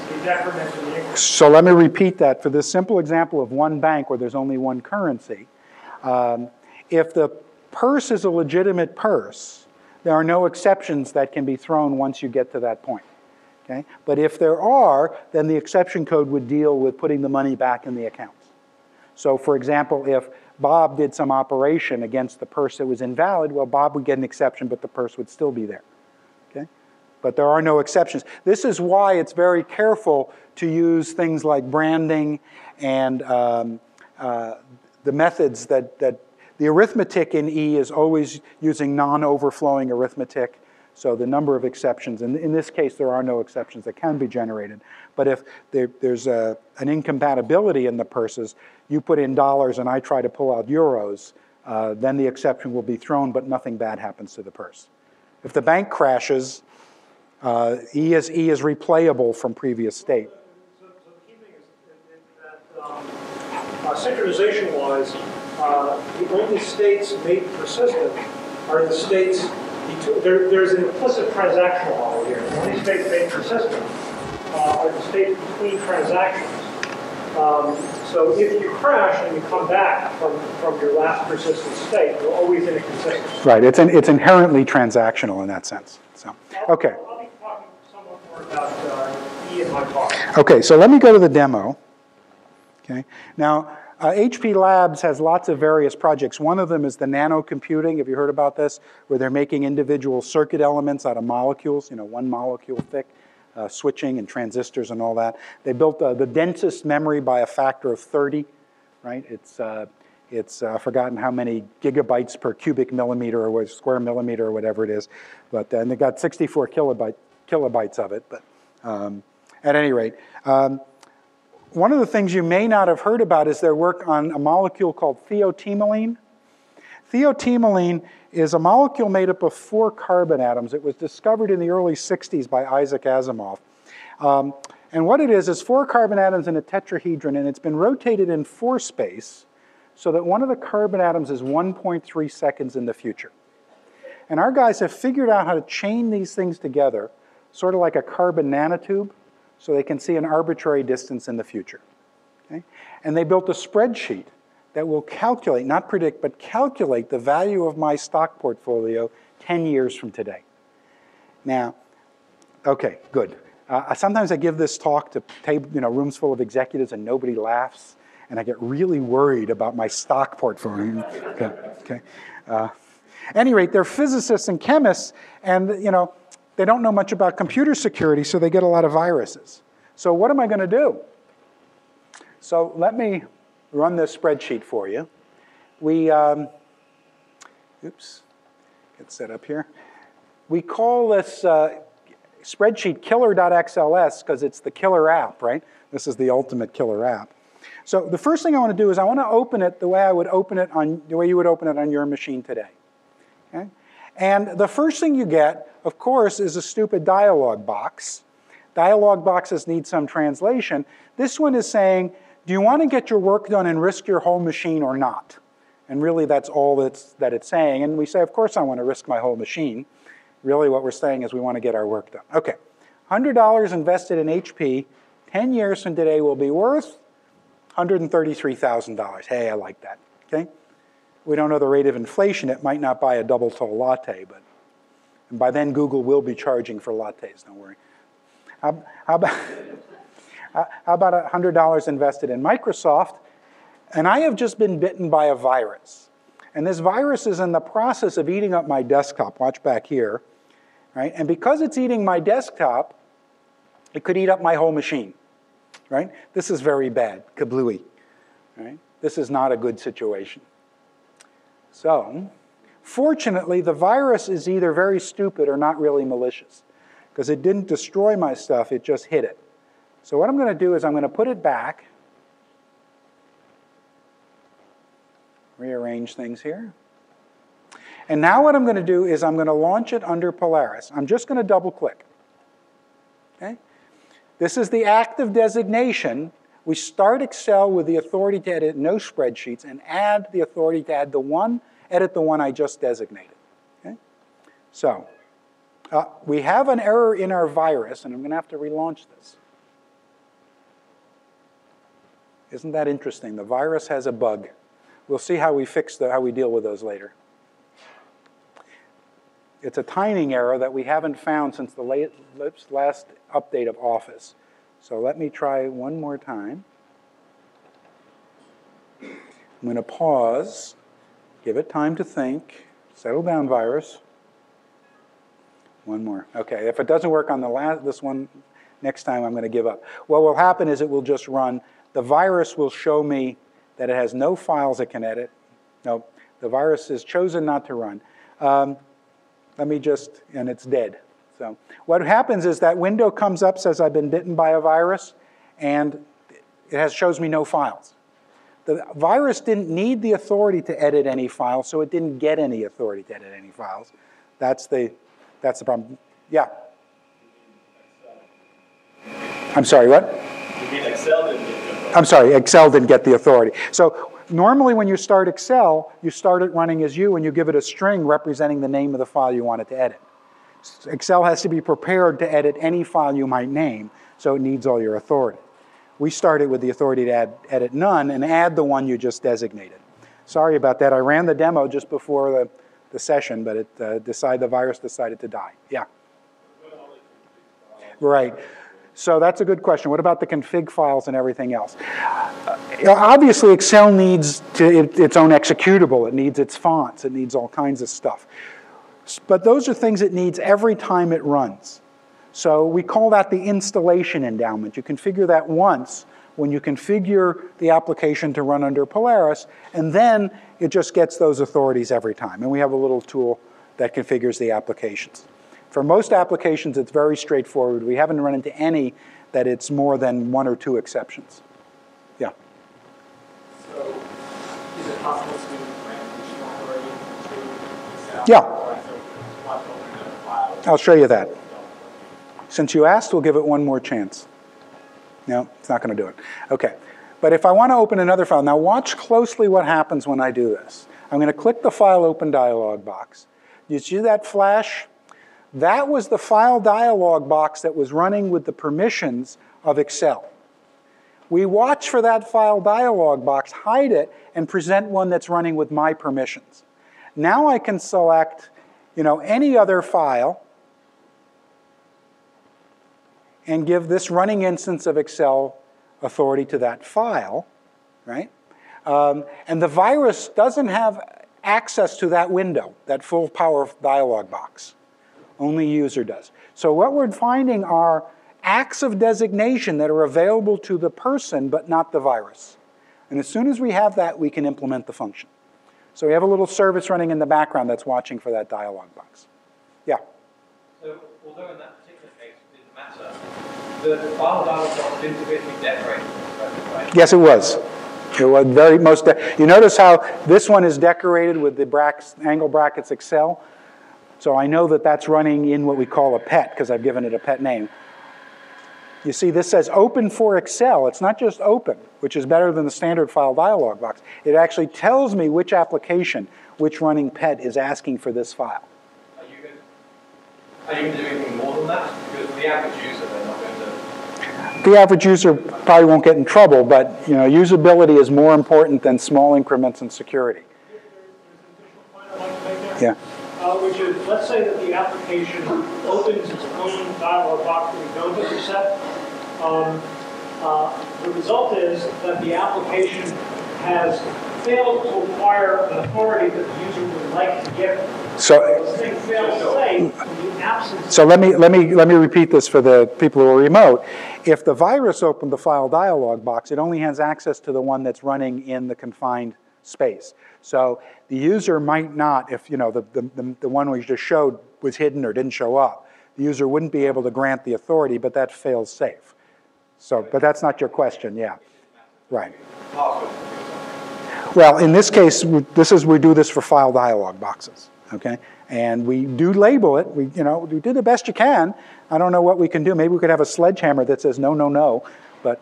the decrement and the increment. So let me repeat that. For this simple example of one bank where there's only one currency, if the purse is a legitimate purse, there are no exceptions that can be thrown once you get to that point. Okay? But if there are, then the exception code would deal with putting the money back in the accounts. So for example, if Bob did some operation against the purse that was invalid, well, Bob would get an exception, but the purse would still be there. Okay? But there are no exceptions. This is why it's very careful to use things like branding and the methods that the arithmetic in E is always using non-overflowing arithmetic. So the number of exceptions, and in this case, there are no exceptions that can be generated. But if there's an incompatibility in the purses, you put in dollars and I try to pull out euros, then the exception will be thrown, but nothing bad happens to the purse. If the bank crashes, E is replayable from previous state. So the key thing is that synchronization-wise, the only states made persistent are the states. There's an implicit transactional model here. The only states made persistent are the states between transactions. So if you crash and you come back from your last persistent state, you're always in a consistent. Right. It's inherently transactional in that sense. So okay. I'll be talking somewhat more about E in my talk. Okay. So let me go to the demo. Okay. Now. HP Labs has lots of various projects. One of them is the nanocomputing. Have you heard about this? Where they're making individual circuit elements out of molecules, one molecule thick, switching and transistors and all that. They built the densest memory by a factor of 30, right? It's I've forgotten how many gigabytes per cubic millimeter or square millimeter or whatever it is. But and they got 64 kilobytes of it. But at any rate, one of the things you may not have heard about is their work on a molecule called thiotemeline. Thiotemeline is a molecule made up of 4 carbon atoms. It was discovered in the early 60s by Isaac Asimov. And what it is 4 carbon atoms in a tetrahedron, and it's been rotated in 4 space so that one of the carbon atoms is 1.3 seconds in the future. And our guys have figured out how to chain these things together, sort of like a carbon nanotube, so they can see an arbitrary distance in the future. Okay? And they built a spreadsheet that will calculate, not predict, but calculate the value of my stock portfolio 10 years from today. Now, okay, good. Sometimes I give this talk to rooms full of executives and nobody laughs, and I get really worried about my stock portfolio. Okay. At any rate, they're physicists and chemists, and they don't know much about computer security, so they get a lot of viruses. So what am I going to do? So let me run this spreadsheet for you. We, oops, get set up here. We call this spreadsheet killer.xls because it's the killer app, right? This is the ultimate killer app. So the first thing I want to do is I want to open it the way I would open it on the way you would open it on your machine today. Okay? And the first thing you get, of course, is a stupid dialog box. Dialog boxes need some translation. This one is saying, do you want to get your work done and risk your whole machine or not? And really, that's all that it's saying. And we say, of course, I want to risk my whole machine. Really, what we're saying is we want to get our work done. OK, $100 invested in HP, 10 years from today will be worth $133,000. Hey, I like that. Okay? We don't know the rate of inflation. It might not buy a double tall latte, but and by then Google will be charging for lattes. Don't worry. How about $100 invested in Microsoft? And I have just been bitten by a virus. And this virus is in the process of eating up my desktop. Watch back here. Right? And because it's eating my desktop, it could eat up my whole machine. Right? This is very bad. Kablooey. Right? This is not a good situation. So, fortunately, the virus is either very stupid or not really malicious. Because it didn't destroy my stuff, it just hit it. So what I'm going to do is I'm going to put it back. Rearrange things here. And now what I'm going to do is I'm going to launch it under Polaris. I'm just going to double click. Okay? This is the active designation. We start Excel with the authority to edit no spreadsheets and add the authority to edit the one I just designated. Okay? So we have an error in our virus, and I'm going to have to relaunch this. Isn't that interesting? The virus has a bug. We'll see how we how we deal with those later. It's a timing error that we haven't found since the last update of Office. So let me try one more time. I'm going to pause, give it time to think, settle down, virus. One more. OK, if it doesn't work on this one, next time I'm going to give up. What will happen is it will just run. The virus will show me that it has no files it can edit. No, the virus is chosen not to run. Let me just, and it's dead. So what happens is that window comes up, says I've been bitten by a virus, and it shows me no files. The virus didn't need the authority to edit any files, so it didn't get any authority to edit any files. That's the problem. Yeah? I'm sorry, what? You mean Excel didn't get the authority? I'm sorry, Excel didn't get the authority. So normally when you start Excel, you start it running as you, and you give it a string representing the name of the file you want it to edit. Excel has to be prepared to edit any file you might name, so it needs all your authority. We started with the authority to edit none and add the one you just designated. Sorry about that. I ran the demo just before the session, but the virus decided to die. Yeah. Right. So that's a good question. What about the config files and everything else? Obviously, Excel needs its own executable. It needs its fonts. It needs all kinds of stuff. But those are things it needs every time it runs. So we call that the installation endowment. You configure that once when you configure the application to run under Polaris, and then it just gets those authorities every time. And we have a little tool that configures the applications. For most applications, it's very straightforward. We haven't run into any that it's more than one or two exceptions. Yeah? So is it possible to transition authority to Excel? Yeah. I'll show you that. Since you asked, we'll give it one more chance. No, it's not going to do it. OK. But if I want to open another file, now watch closely what happens when I do this. I'm going to click the File Open dialog box. You see that flash? That was the file dialog box that was running with the permissions of Excel. We watch for that file dialog box, hide it, and present one that's running with my permissions. Now I can select any other file and give this running instance of Excel authority to that file, right? And the virus doesn't have access to that window, that full power dialog box. Only user does. So what we're finding are acts of designation that are available to the person, but not the virus. And as soon as we have that, we can implement the function. So we have a little service running in the background that's watching for that dialog box. Yeah? So although in that particular case, matter. The file dialog box didn't appear to be decorated. Right? Yes, it was. It was very most. You notice how this one is decorated with the angle brackets Excel. So I know that that's running in what we call a pet because I've given it a pet name. You see, this says open for Excel. It's not just open, which is better than the standard file dialog box. It actually tells me which application, which running pet is asking for this file. Are you going to do anything more than that? Because for the average user, they're not going to. The average user probably won't get in trouble, but usability is more important than small increments in security. There's an additional point I'd like to make Yeah. there. Which is, let's say that the application opens its own dialog box that we don't intercept. The result is that the application has failed to acquire an authority that the user would like to give. So this thing fails safe in the absence. So let me repeat this for the people who are remote. If the virus opened the file dialog box, it only has access to the one that's running in the confined space. So the user might not, if the one we just showed was hidden or didn't show up, the user wouldn't be able to grant the authority, but that fails safe. So, but that's not your question, yeah. Right. Well, in this case, we do this for file dialog boxes, okay? And we do label it. We do the best you can. I don't know what we can do. Maybe we could have a sledgehammer that says no, no, no. But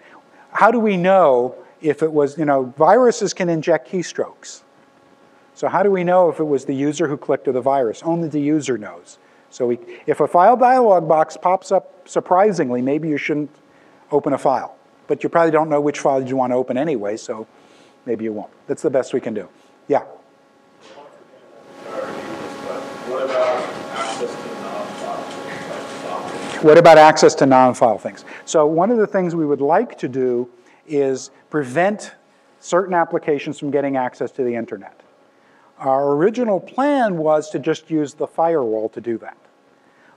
how do we know if it was, viruses can inject keystrokes. So how do we know if it was the user who clicked or the virus? Only the user knows. So if a file dialog box pops up surprisingly, maybe you shouldn't open a file. But you probably don't know which file you want to open anyway, so maybe you won't. That's the best we can do. Yeah? What about access to non-file? What about access to non-file things? So one of the things we would like to do is prevent certain applications from getting access to the internet. Our original plan was to just use the firewall to do that.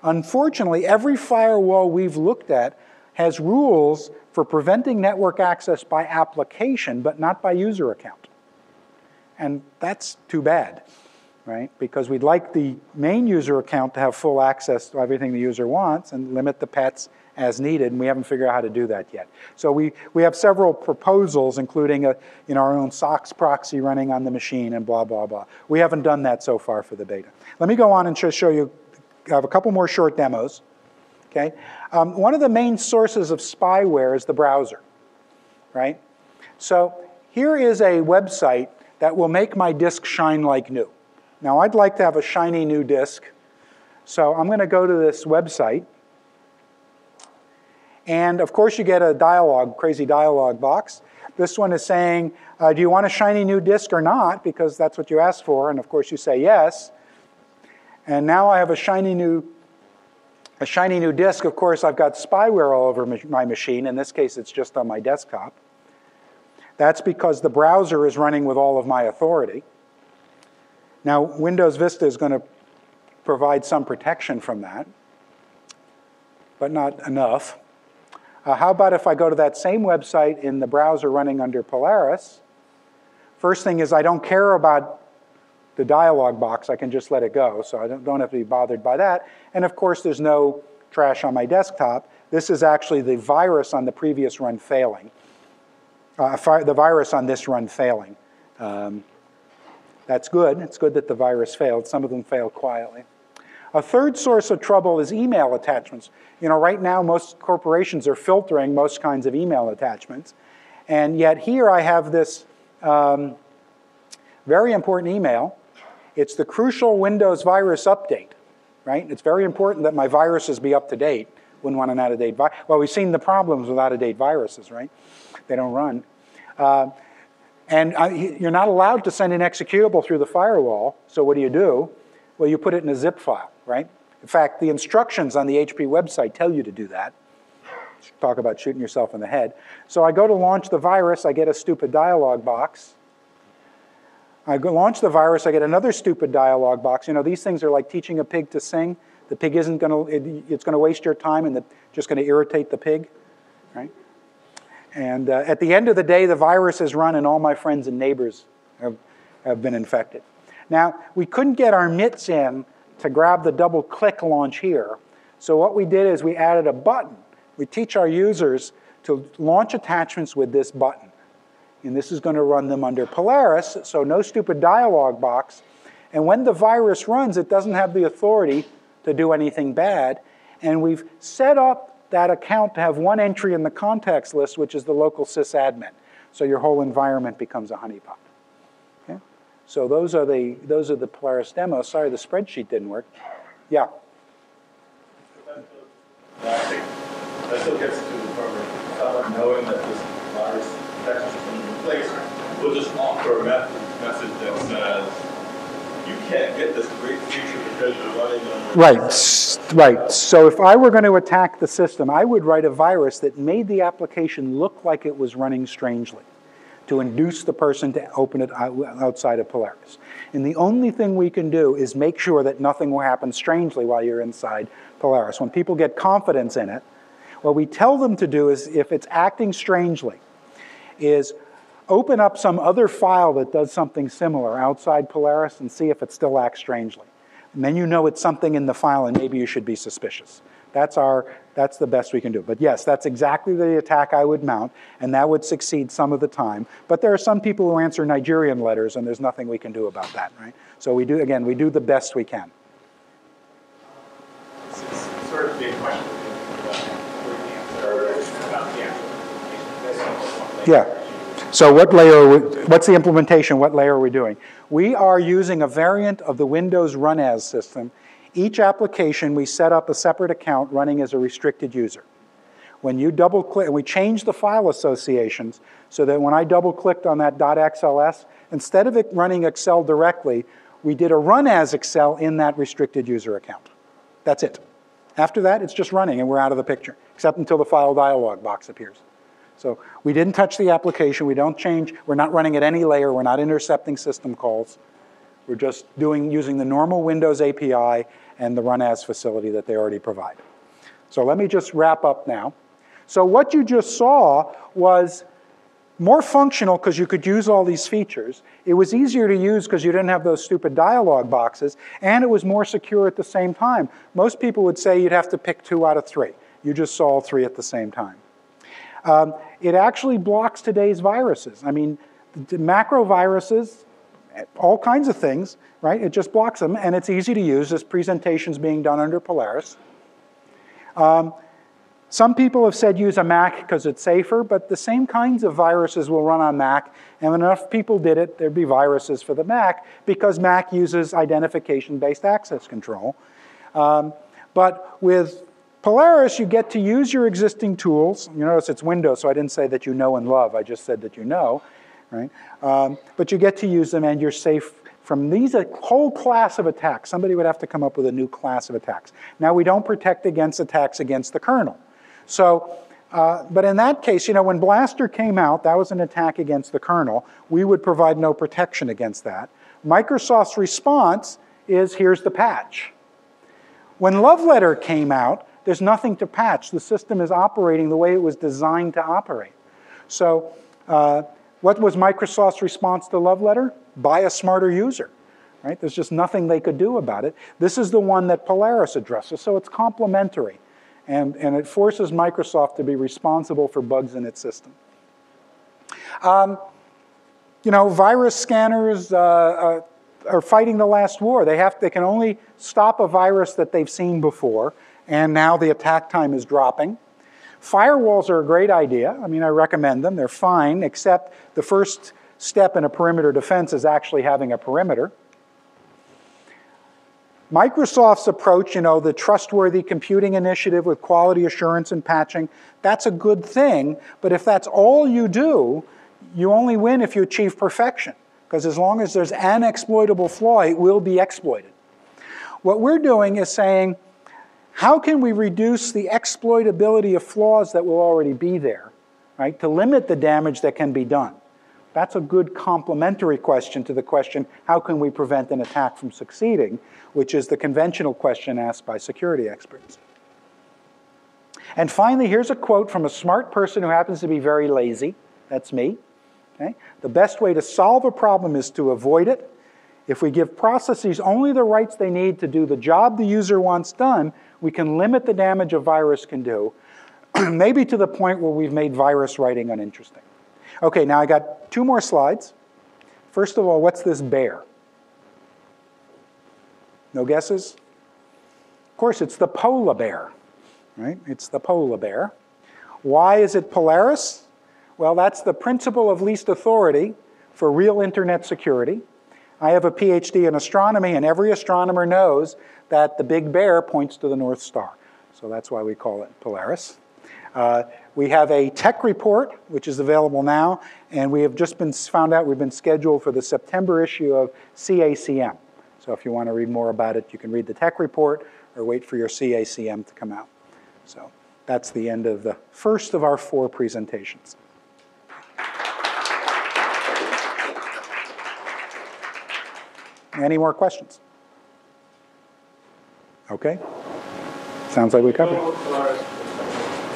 Unfortunately, every firewall we've looked at has rules for preventing network access by application, but not by user account. And that's too bad, right? Because we'd like the main user account to have full access to everything the user wants and limit the pets as needed, and we haven't figured out how to do that yet. So we have several proposals, including our own SOX proxy running on the machine and blah, blah, blah. We haven't done that so far for the beta. Let me go on and show you, I have a couple more short demos. Okay? One of the main sources of spyware is the browser, right? So here is a website that will make my disk shine like new. Now I'd like to have a shiny new disk, so I'm going to go to this website. And of course you get a crazy dialog box. This one is saying, do you want a shiny new disk or not? Because that's what you asked for, and of course you say yes. And now I have a shiny new disk. Of course, I've got spyware all over my machine. In this case, it's just on my desktop. That's because the browser is running with all of my authority. Now, Windows Vista is going to provide some protection from that, but not enough. How about if I go to that same website in the browser running under Polaris? First thing is I don't care about the dialog box. I can just let it go, so I don't have to be bothered by that. And of course, there's no trash on my desktop. This is actually the virus on the previous run failing. The virus on this run failing. That's good. It's good that the virus failed. Some of them fail quietly. A third source of trouble is email attachments. Right now, most corporations are filtering most kinds of email attachments. And yet here I have this very important email. It's the crucial Windows virus update, right? It's very important that my viruses be up to date. Wouldn't want an out-of-date virus. Well, we've seen the problems with out-of-date viruses, right? They don't run. You're not allowed to send an executable through the firewall, so what do? Well, you put it in a zip file, right? In fact, the instructions on the HP website tell you to do that. Talk about shooting yourself in the head. So I go to launch the virus, I get a stupid dialog box. I go launch the virus, I get another stupid dialog box. These things are like teaching a pig to sing. The pig isn't going to, it's going to waste your time and just going to irritate the pig, right? And at the end of the day, the virus is run and all my friends and neighbors have been infected. Now, we couldn't get our mitts in to grab the double-click launch here, So what we did is we added a button. We teach our users to launch attachments with this button. And this is going to run them under Polaris, so no stupid dialog box. And when the virus runs, it doesn't have the authority to do anything bad. And we've set up that account to have one entry in the context list, which is the local sysadmin. So your whole environment becomes a honeypot. Okay? So those are the Polaris demos. Sorry, the spreadsheet didn't work. Yeah. I think that still gets to the point where someone knowing that this virus detection system is in place will just offer a message that says, you can't get this great feature because you're running on... Right. So if I were going to attack the system, I would write a virus that made the application look like it was running strangely to induce the person to open it outside of Polaris. And the only thing we can do is make sure that nothing will happen strangely while you're inside Polaris. When people get confidence in it, what we tell them to do is, if it's acting strangely, is open up some other file that does something similar outside Polaris and see if it still acts strangely. And then you know it's something in the file and maybe you should be suspicious. That's the best we can do. But yes, that's exactly the attack I would mount, and that would succeed some of the time. But there are some people who answer Nigerian letters, and there's nothing we can do about that, right? So we do the best we can. This is sort of a big question about the actual. Yeah. So what's the implementation? What layer are we doing? We are using a variant of the Windows Run As system. Each application, we set up a separate account running as a restricted user. When you double-click, and we changed the file associations so that when I double-clicked on that .xls, instead of it running Excel directly, we did a Run As Excel in that restricted user account. That's it. After that, it's just running, and we're out of the picture, except until the file dialog box appears. So we didn't touch the application. We don't change. We're not running at any layer. We're not intercepting system calls. We're just using the normal Windows API and the Run As facility that they already provide. So let me just wrap up now. So what you just saw was more functional because you could use all these features. It was easier to use because you didn't have those stupid dialog boxes, and it was more secure at the same time. Most people would say you'd have to pick 2 out of 3. You just saw all 3 at the same time. It actually blocks today's viruses. I mean, the macro viruses, all kinds of things, right? It just blocks them, and it's easy to use. This presentation's being done under Polaris. Some people have said use a Mac because it's safer, but the same kinds of viruses will run on Mac, and when enough people did it, there'd be viruses for the Mac because Mac uses identification-based access control. But with Polaris, you get to use your existing tools. You notice it's Windows, so I didn't say that you know and love. I just said that you know, right? But you get to use them, and you're safe from these a whole class of attacks. Somebody would have to come up with a new class of attacks. Now, we don't protect against attacks against the kernel. So, but in that case, you know, when Blaster came out, that was an attack against the kernel. We would provide no protection against that. Microsoft's response is, here's the patch. When Love Letter came out, there's nothing to patch. The system is operating the way it was designed to operate. So what was Microsoft's response to Love Letter? Buy a smarter user, right? There's just nothing they could do about it. This is the one that Polaris addresses, so it's complementary. And it forces Microsoft to be responsible for bugs in its system. You know, virus scanners are fighting the last war. They can only stop a virus that they've seen before, and now the attack time is dropping. Firewalls are a great idea. I mean, I recommend them. They're fine, except the first step in a perimeter defense is actually having a perimeter. Microsoft's approach, you know, the trustworthy computing initiative with quality assurance and patching, that's a good thing, but if that's all you do, you only win if you achieve perfection, because as long as there's an exploitable flaw, it will be exploited. What we're doing is saying, how can we reduce the exploitability of flaws that will already be there, right, to limit the damage that can be done? That's a good complementary question to the question, how can we prevent an attack from succeeding, which is the conventional question asked by security experts. And finally, here's a quote from a smart person who happens to be very lazy. That's me. Okay? The best way to solve a problem is to avoid it. If we give processes only the rights they need to do the job the user wants done, we can limit the damage a virus can do, maybe to the point where we've made virus writing uninteresting. Okay, now I got 2 more slides. First of all, what's this bear? No guesses? Of course, it's the polar bear, right? It's the polar bear. Why is it Polaris? Well, that's the principle of least authority for real internet security. I have a PhD in astronomy, and every astronomer knows that the big bear points to the North Star. So that's why we call it Polaris. We have a tech report, which is available now, and we have just been found out we've been scheduled for the September issue of CACM. So if you want to read more about it, you can read the tech report or wait for your CACM to come out. So that's the end of the first of our 4 presentations. Any more questions? Okay. Sounds like we covered it.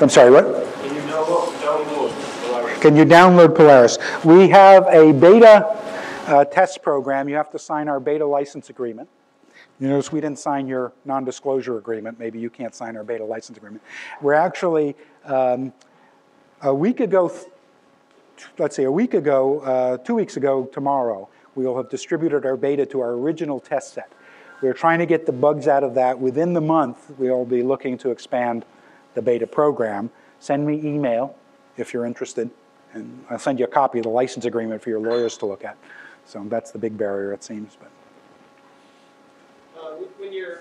I'm sorry, what? Can you download Polaris? Can you download Polaris? We have a beta test program. You have to sign our beta license agreement. You notice we didn't sign your non-disclosure agreement. Maybe you can't sign our beta license agreement. We're actually, a week ago, let's say a week ago, 2 weeks ago tomorrow, we will have distributed our beta to our original test set. We're trying to get the bugs out of that. Within the month, we'll be looking to expand the beta program. Send me email if you're interested, and I'll send you a copy of the license agreement for your lawyers to look at. So that's the big barrier, it seems. But when you're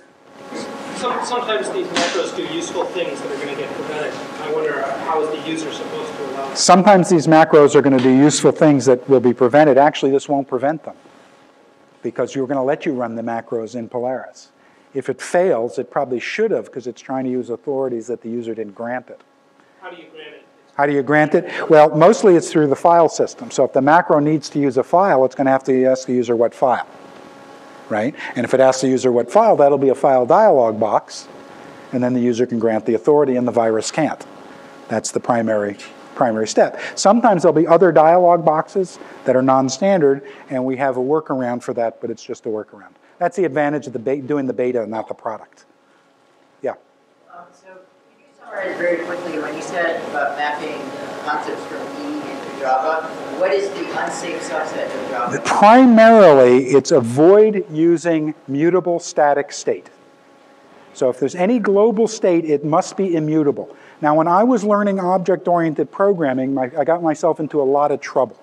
sometimes these macros do useful things that are going to get prevented. I wonder how is the user supposed to allow? Sometimes these macros are going to do useful things that will be prevented. Actually, this won't prevent them, because you're going to let you run the macros in Polaris. If it fails, it probably should have, because it's trying to use authorities that the user didn't grant it. How do you grant it? How do you grant it? Well, mostly it's through the file system. So if the macro needs to use a file, it's going to have to ask the user what file, right? And if it asks the user what file, that'll be a file dialog box, and then the user can grant the authority and the virus can't. That's the primary step. Sometimes there'll be other dialog boxes that are non-standard, and we have a workaround for that, but it's just a workaround. That's the advantage of doing the beta, not the product. Yeah? So could you summarize very quickly when you said about mapping concepts from E into Java, what is the unsafe subset of Java? Primarily, it's avoid using mutable static state. So if there's any global state, it must be immutable. Now, when I was learning object-oriented programming, I got myself into a lot of trouble.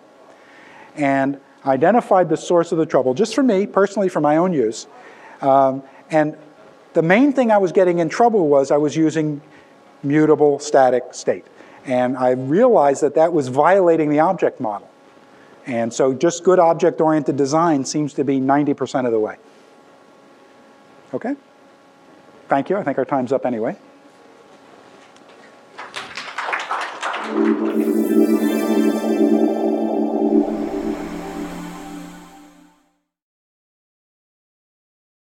And I identified the source of the trouble, just for me, personally, for my own use. And the main thing I was getting in trouble was I was using mutable static state. And I realized that that was violating the object model. And so just good object-oriented design seems to be 90% of the way. Okay? Thank you. I think our time's up anyway.